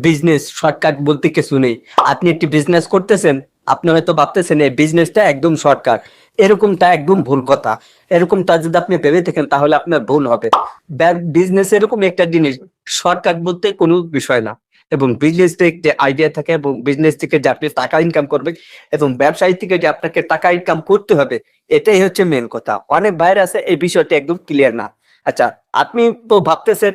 Business shortcut বলতে কিছু নেই। আপনি একটি বিজনেস করতেছেন, আপনি হয়তো ভাবতেছেন এই বিজনেসটা একদম শর্টকাট। এরকমটা একদম ভুল কথা। এরকমটা যদি আপনি ভেবে থাকেন তাহলে আপনার ভুল হবে। বিজনেস এরকম একটা জিনিস, শর্টকাট বলতে কোনো বিষয় না। এবং বিজনেস থেকে একটি আইডিয়া থাকে, এবং বিজনেস থেকে যে আপনি টাকা ইনকাম করবেন, এবং ব্যবসায়ী থেকে যে আপনাকে টাকা ইনকাম করতে হবে, এটাই হচ্ছে মেন কথা। অনেক বাইরে আছে এই বিষয়টা একদম ক্লিয়ার না। আচ্ছা, আপনি তো ভাবতেছেন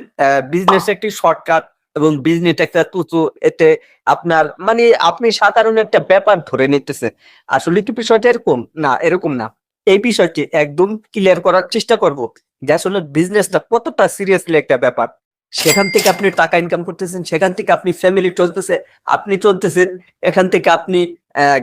বিজনেস একটি শর্টকাট এবং বিজনেস একটা তুচু, এতে আপনার মানে আপনি সাধারণ একটা ব্যাপার ধরে নিতেছেন। আসলে কি বিষয়টা এরকম না, এরকম না। এই বিষয়টি একদম ক্লিয়ার করার চেষ্টা করব যে আসলে বিজনেসটা কতটা সিরিয়াসলি একটা ব্যাপার। সেখান থেকে আপনি টাকা ইনকাম করতেছেন, সেখান থেকে আপনি ফ্যামিলি চলতেছে, আপনি চলতেছেন, এখান থেকে আপনি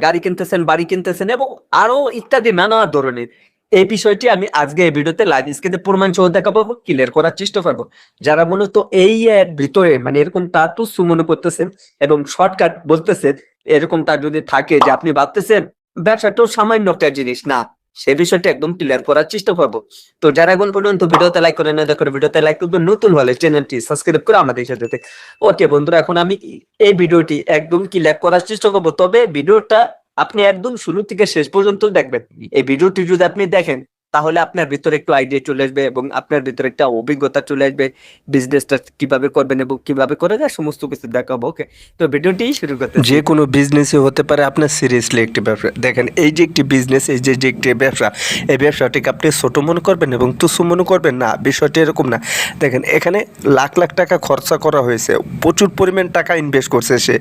গাড়ি কিনতেছেন, বাড়ি কিনতেছেন, এবং আরো ইত্যাদি নানা ধরনের। এই বিষয়টি আমি আজকে এই ভিডিওতে লাইভ স্ক্রিনে প্রমাণ সহ দেখাবো, ক্লিয়ার করার চেষ্টা করবো। যারা মূলত এই এর ভিতরে মানে এরকম তার তুচ্ছ মনে করতেছেন এবং শর্টকাট বলতেছেন, এরকম তার যদি থাকে যে আপনি ভাবতেছেন ব্যবসাটাও সামান্য একটা জিনিস না, সে বিষয়টা একদম ক্লিয়ার করার চেষ্টা করবো। তো যারা এখন পর্যন্ত ভিডিওতে লাইক করে না, দেখো ভিডিওতে লাইক করবেন, নতুন হলে চ্যানেলটি সাবস্ক্রাইব করে আমাদের সাথে থেকে। ওকে বন্ধুরা, এখন আমি এই ভিডিওটি একদম ক্লিয়ার করার চেষ্টা করবো, তবে ভিডিওটা আপনি একদম শুরু থেকে শেষ পর্যন্ত দেখবেন। এই ভিডিওটি যদি আপনি দেখেন তাহলে আপনার ভিতরে একটু আইডিয়া চলে আসবে, এবং আপনার ভিতরে একটা অভিজ্ঞতা চলে আসবে বিজনেসটা কিভাবে করবেন এবং কিভাবে করে যায় সমস্ত কিছু দেখাবো। ওকে, তো ভিডিওটি শুরু করতে যে কোনো বিজনেসই হতে পারে আপনার সিরিয়াসলি একটি ব্যবসা। দেখেন, এই যে একটি বিজনেস, এই যে একটি ব্যবসা, এই ব্যবসাটিকে আপনি ছোট মনে করবেন এবং তুচ্ছ মনে করবেন না, বিষয়টি এরকম না। দেখেন, এখানে লাখ লাখ টাকা খরচা করা হয়েছে, প্রচুর পরিমাণ টাকা ইনভেস্ট করছে সে।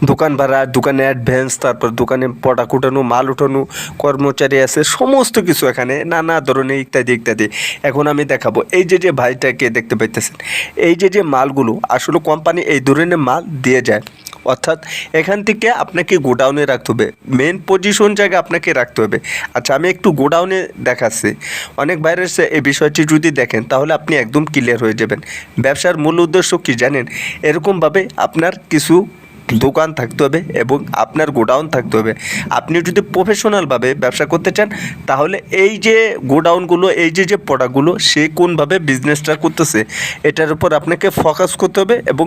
দোকান ভাড়া, দোকানে অ্যাডভান্স, তারপর দোকানে প্রোডাক্ট উঠানো, মাল উঠানো, কর্মচারী আছে, সমস্ত কিছু এখানে নানা ধরনের ইত্যাদি ইত্যাদি। এখন আমি দেখাবো, এই যে ভাইটাকে দেখতে পাইতেছেন, এই যে মালগুলো আসলে কোম্পানি এই ধরনের মাল দিয়ে যায়। অর্থাৎ এখান থেকে আপনাকে গোডাউনে রাখতে হবে, মেন পজিশন জায়গায় আপনাকে রাখতে হবে। আচ্ছা, আমি একটু গোডাউনে দেখাচ্ছি। অনেক বাইরে এই বিষয়টি যদি দেখেন তাহলে আপনি একদম ক্লিয়ার হয়ে যাবেন। ব্যবসার মূল উদ্দেশ্য কী জানেন? এরকমভাবে আপনার কিছু দোকান থাকতে হবে এবং আপনার গোডাউন থাকতে হবে। আপনি যদি প্রফেশনালভাবে ব্যবসা করতে চান তাহলে এই যে গোডাউনগুলো, এই যে প্রোডাক্টগুলো সে কোনভাবে বিজনেসটা করতেছে এটার উপর আপনাকে ফোকাস করতে হবে এবং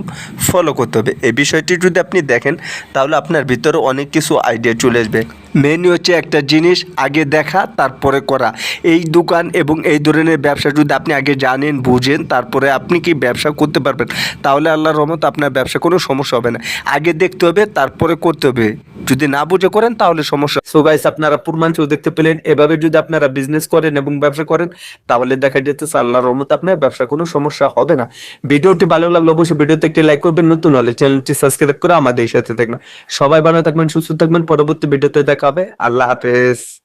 ফলো করতে হবে। এই বিষয়টি যদি আপনি দেখেন তাহলে আপনার ভিতরে অনেক কিছু আইডিয়া চলে আসবে। মেনই হচ্ছে একটা জিনিস, আগে দেখা তারপরে করা। এই দোকান এবং এই ধরনের ব্যবসা যদি আপনি আগে জানেন, বুঝেন, তারপরে আপনি কি ব্যবসা করতে পারবেন, তাহলে আল্লাহর রহমত আপনার ব্যবসা কোনো সমস্যা হবে না। আগে দেখতে হবে, তারপরে করতে হবে। যদি না বুঝে করেন তাহলে সমস্যা। সো গাইস, আপনারা প্রমাণ সহ দেখতে পেলেন, এভাবে যদি আপনারা বিজনেস করেন এবং ব্যবসা করেন তাহলে দেখা যেতেছে আল্লাহর রহমতে আপনার ব্যবসা কোনো সমস্যা হবে না। ভিডিওটি ভালো লাগলে অবশ্যই ভিডিওতে একটি লাইক করবেন, নতুন হলে চ্যানেলটি সাবস্ক্রাইব করে আমাদের সাথে থাকবেন। সবাই ভালো থাকবেন, সুস্থ থাকবেন, পরবর্তী ভিডিওতে দেখা হবে। আল্লাহ হাফেজ।